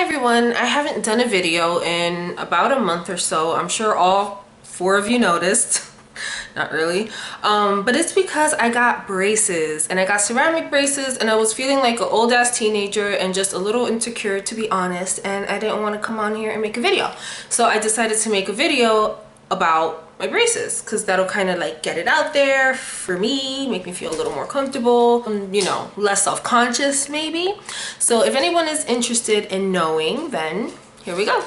everyone, I haven't done a video in about a month or so. I'm sure all four of you noticed. Not really. But it's because I got braces, and I got ceramic braces, and I was feeling like an old ass teenager and just a little insecure, to be honest, and I didn't want to come on here and make a video. So I decided to make a video about my braces because that'll kind of like get it out there for me, make me feel a little more comfortable, you know, less self-conscious maybe. So if anyone is interested in knowing, then here we go.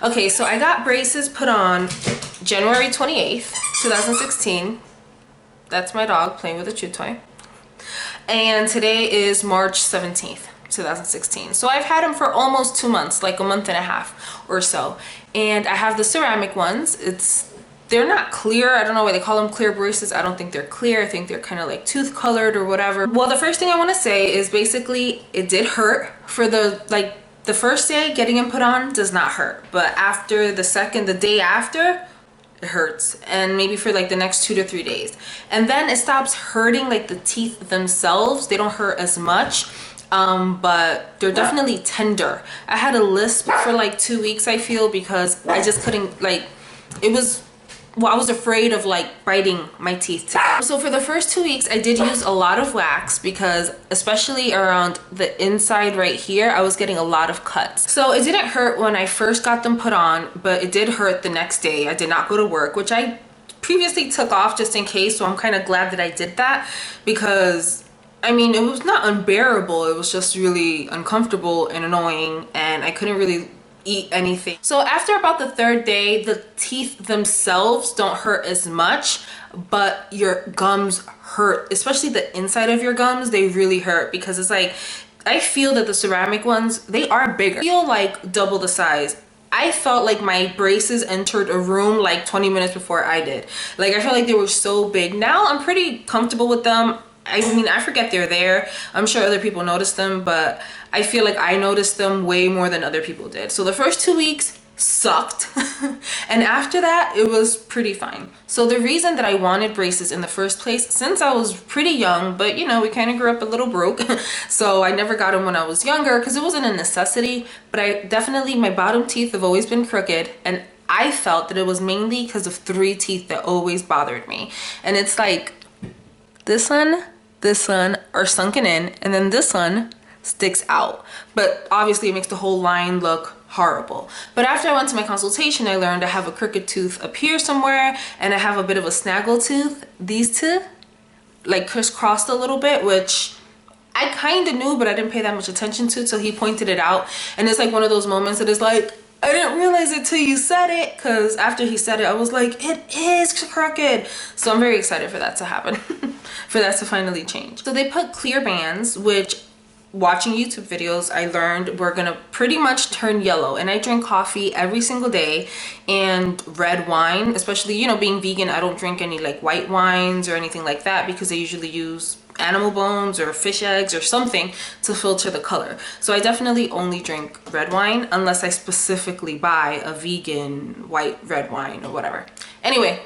Okay, so I got braces put on January 28th, 2016. That's my dog playing with a chew toy. And today is March 17th. 2016. So I've had them for almost 2 months, like a month and a half or so. And I have the ceramic ones. They're not clear. I don't know why they call them clear braces. I don't think they're clear. I think they're kind of like tooth colored or whatever. Well, the first thing I want to say is basically it did hurt for the first day. Getting them put on does not hurt, but after the day after, it hurts, and maybe for like the next 2 to 3 days, and then it stops hurting. Like the teeth themselves, they don't hurt as much, but they're definitely tender. I had a lisp for like 2 weeks, I feel, because I just couldn't, like, I was afraid of like biting my teeth together. So for the first 2 weeks, I did use a lot of wax because especially around the inside right here, I was getting a lot of cuts. So it didn't hurt when I first got them put on, but it did hurt the next day. I did not go to work, which I previously took off just in case. So I'm kind of glad that I did that because I mean, it was not unbearable. It was just really uncomfortable and annoying, and I couldn't really eat anything. So after about the third day, the teeth themselves don't hurt as much, but your gums hurt, especially the inside of your gums. They really hurt because it's like, I feel that the ceramic ones, they are bigger. I feel like double the size. I felt like my braces entered a room like 20 minutes before I did. Like, I felt like they were so big. Now I'm pretty comfortable with them. I mean, I forget they're there. I'm sure other people noticed them, but I feel like I noticed them way more than other people did. So the first 2 weeks sucked. And after that, it was pretty fine. So the reason that I wanted braces in the first place, since I was pretty young, but you know, we kind of grew up a little broke. So I never got them when I was younger because it wasn't a necessity, but my bottom teeth have always been crooked, and I felt that it was mainly because of 3 teeth that always bothered me. And it's like, this one are sunken in, and then this one sticks out. But obviously it makes the whole line look horrible. But after I went to my consultation, I learned I have a crooked tooth up here somewhere, and I have a bit of a snaggle tooth. These two like crisscrossed a little bit, which I kind of knew, but I didn't pay that much attention to till he pointed it out. And it's like one of those moments that is like, I didn't realize it till you said it, because after he said it, I was like, it is crooked. So I'm very excited for that to happen, for that to finally change. So they put clear bands, which watching YouTube videos, I learned were gonna pretty much turn yellow. And I drink coffee every single day and red wine, especially, you know, being vegan, I don't drink any like white wines or anything like that because they usually use animal bones or fish eggs or something to filter the color. So I definitely only drink red wine unless I specifically buy a vegan white red wine or whatever. Anyway,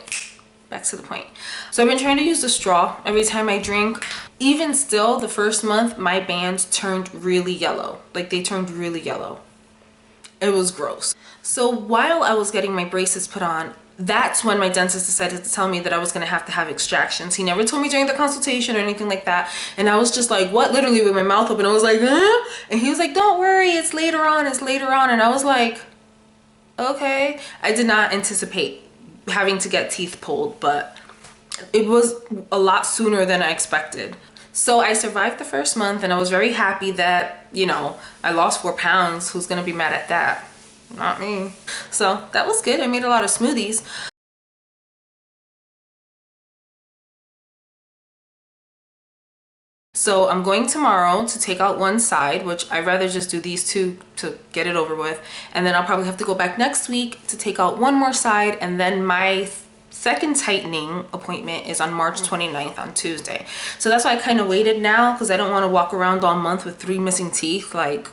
back to the point. So I've been trying to use the straw every time I drink. Even still, the first month, my bands turned really yellow. Like, they turned really yellow. It was gross. So while I was getting my braces put on, that's when my dentist decided to tell me that I was gonna have to have extractions. He never told me during the consultation or anything like that. And I was just like, what? Literally with my mouth open. I was like, huh? And he was like, don't worry, it's later on, it's later on. And I was like, okay. I did not anticipate having to get teeth pulled, but it was a lot sooner than I expected. So I survived the first month, and I was very happy that, you know, I lost 4 pounds. Who's gonna be mad at that? Not me. So that was good. I made a lot of smoothies. So I'm going tomorrow to take out one side, which I'd rather just do these two to get it over with. And then I'll probably have to go back next week to take out one more side. And then my second tightening appointment is on March 29th on Tuesday. So that's why I kind of waited now, because I don't want to walk around all month with 3 missing teeth. Like,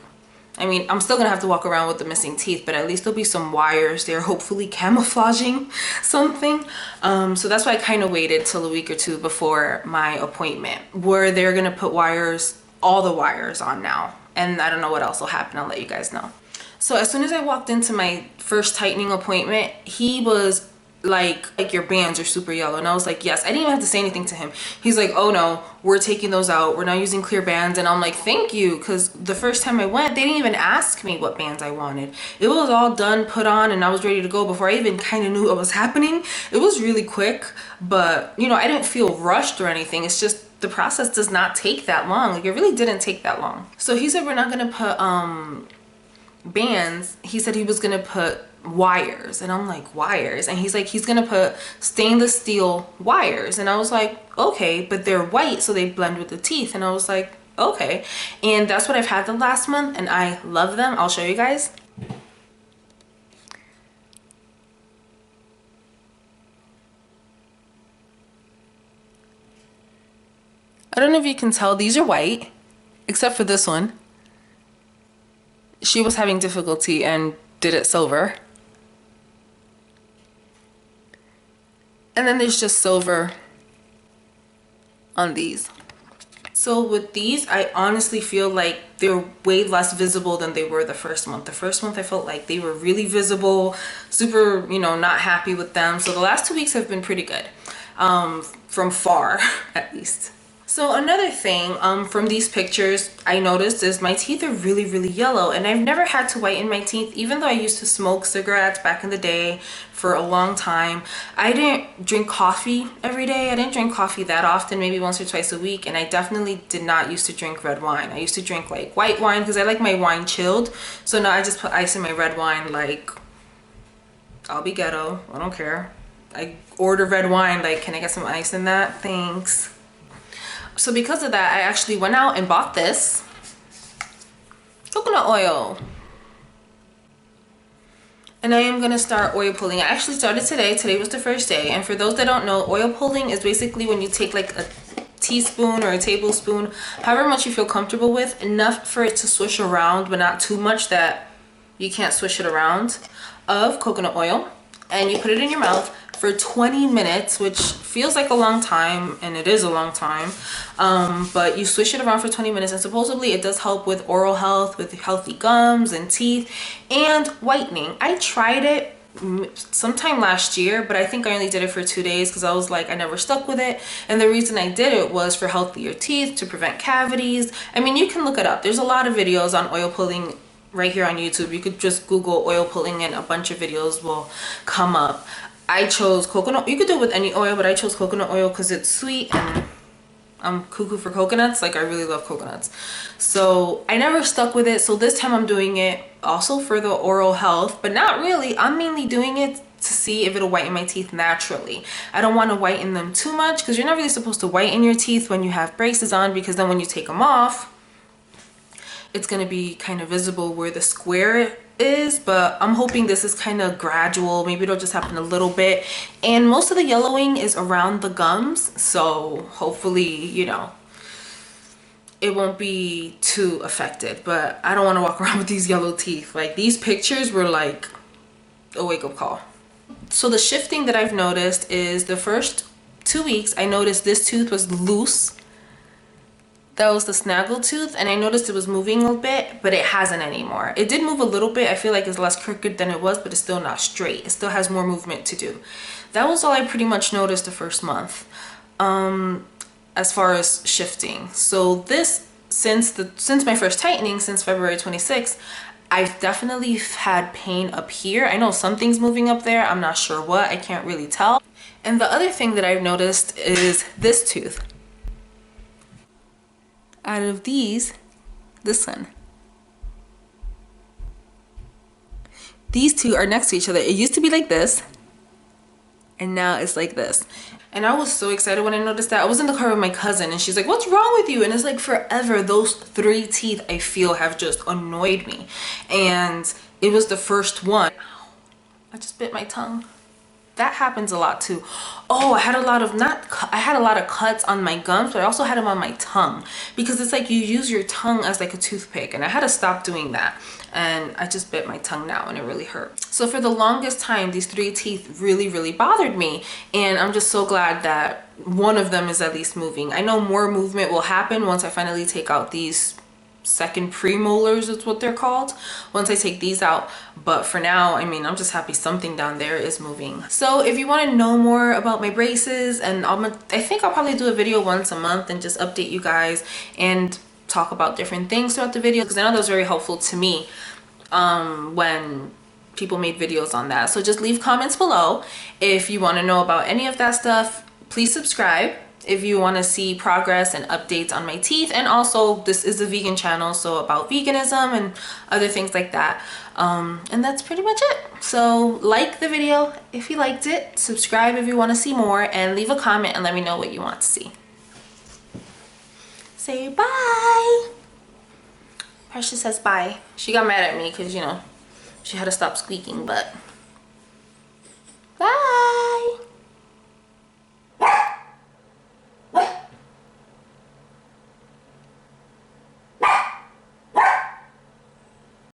I mean, I'm still gonna have to walk around with the missing teeth, but at least there'll be some wires there, hopefully camouflaging something. So that's why I kind of waited till a week or two before my appointment, where they're gonna put wires, all the wires on now. And I don't know what else will happen. I'll let you guys know. So as soon as I walked into my first tightening appointment, he was like your bands are super yellow. And I was like, yes. I didn't even have to say anything to him. He's like, oh no, we're taking those out. We're not using clear bands. And I'm like, thank you. Because the first time I went, they didn't even ask me what bands I wanted. It was all done, put on, and I was ready to go before I even kind of knew what was happening. It was really quick, but you know, I didn't feel rushed or anything. It's just the process does not take that long. Like, it really didn't take that long. So he said we're not gonna put bands. He said he was gonna put wires, and I'm like, wires? And he's like, he's gonna put stainless steel wires. And I was like, okay, but they're white, so they blend with the teeth. And I was like, okay. And that's what I've had the last month, and I love them. I'll show you guys. I don't know if you can tell, these are white, except for this one. She was having difficulty and did it silver. And then there's just silver on these. So with these, I honestly feel like they're way less visible than they were the first month. The first month I felt like they were really visible, super, you know, not happy with them. So the last 2 weeks have been pretty good, from far at least. So another thing from these pictures I noticed is my teeth are really, really yellow, and I've never had to whiten my teeth, even though I used to smoke cigarettes back in the day for a long time. I didn't drink coffee every day. I didn't drink coffee that often, maybe once or twice a week, and I definitely did not used to drink red wine. I used to drink like white wine because I like my wine chilled. So now I just put ice in my red wine. Like, I'll be ghetto, I don't care. I order red wine, like, can I get some ice in that? Thanks. So because of that, I actually went out and bought this coconut oil. And I am gonna start oil pulling. I actually started today. Today was the first day. And for those that don't know, oil pulling is basically when you take like a teaspoon or a tablespoon, however much you feel comfortable with, enough for it to swish around, but not too much that you can't swish it around, of coconut oil. And you put it in your mouth for 20 minutes, which feels like a long time, and it is a long time, but you swish it around for 20 minutes, and supposedly it does help with oral health, with healthy gums and teeth, and whitening. I tried it sometime last year, but I think I only did it for 2 days because I was like, I never stuck with it. And the reason I did it was for healthier teeth, to prevent cavities. I mean, you can look it up. There's a lot of videos on oil pulling right here on YouTube. You could just Google oil pulling and a bunch of videos will come up. I chose coconut. You could do it with any oil, but I chose coconut oil because it's sweet, and I'm cuckoo for coconuts. Like, I really love coconuts. So I never stuck with it. So this time I'm doing it also for the oral health, but not really. I'm mainly doing it to see if it'll whiten my teeth naturally. I don't want to whiten them too much because you're not really supposed to whiten your teeth when you have braces on, because then when you take them off, it's going to be kind of visible where the square is. But I'm hoping this is kind of gradual. Maybe it'll just happen a little bit. And most of the yellowing is around the gums, so hopefully, you know, it won't be too affected. But I don't want to walk around with these yellow teeth. Like, these pictures were like a wake-up call. So the shifting that I've noticed is the first 2 weeks I noticed this tooth was loose. That was the snaggle tooth, and I noticed it was moving a bit, but it hasn't anymore. It did move a little bit. I feel like it's less crooked than it was, but it's still not straight. It still has more movement to do. That was all I pretty much noticed the first month, as far as shifting. So this, since my first tightening, since February 26th, I've definitely had pain up here. I know something's moving up there. I'm not sure what. I can't really tell. And the other thing that I've noticed is this tooth. Out of these, this one. These two are next to each other. It used to be like this, and now it's like this. And I was so excited when I noticed that. I was in the car with my cousin, and she's like, what's wrong with you? And it's like, forever, those 3 teeth I feel have just annoyed me. And it was the first one. Ow, I just bit my tongue. that happens a lot too. Oh, I had a lot of I had a lot of cuts on my gums, but I also had them on my tongue, because it's like you use your tongue as like a toothpick, and I had to stop doing that. And I just bit my tongue now and it really hurt. So for the longest time, these 3 teeth really bothered me, and I'm just so glad that one of them is at least moving. I know more movement will happen once I finally take out these second premolars, is what they're called, once I take these out. But for now, I mean, I'm just happy something down there is moving. So if you want to know more about my braces, and I think I'll probably do a video once a month and just update you guys and talk about different things throughout the video, because I know that was very helpful to me when people made videos on that. So just leave comments below if you want to know about any of that stuff. Please subscribe if you want to see progress and updates on my teeth. And also, this is a vegan channel, so about veganism and other things like that. And that's pretty much it. So like the video if you liked it, subscribe if you want to see more, and leave a comment and let me know what you want to see. Say bye. Precious says bye. She got mad at me because, you know, she had to stop squeaking, but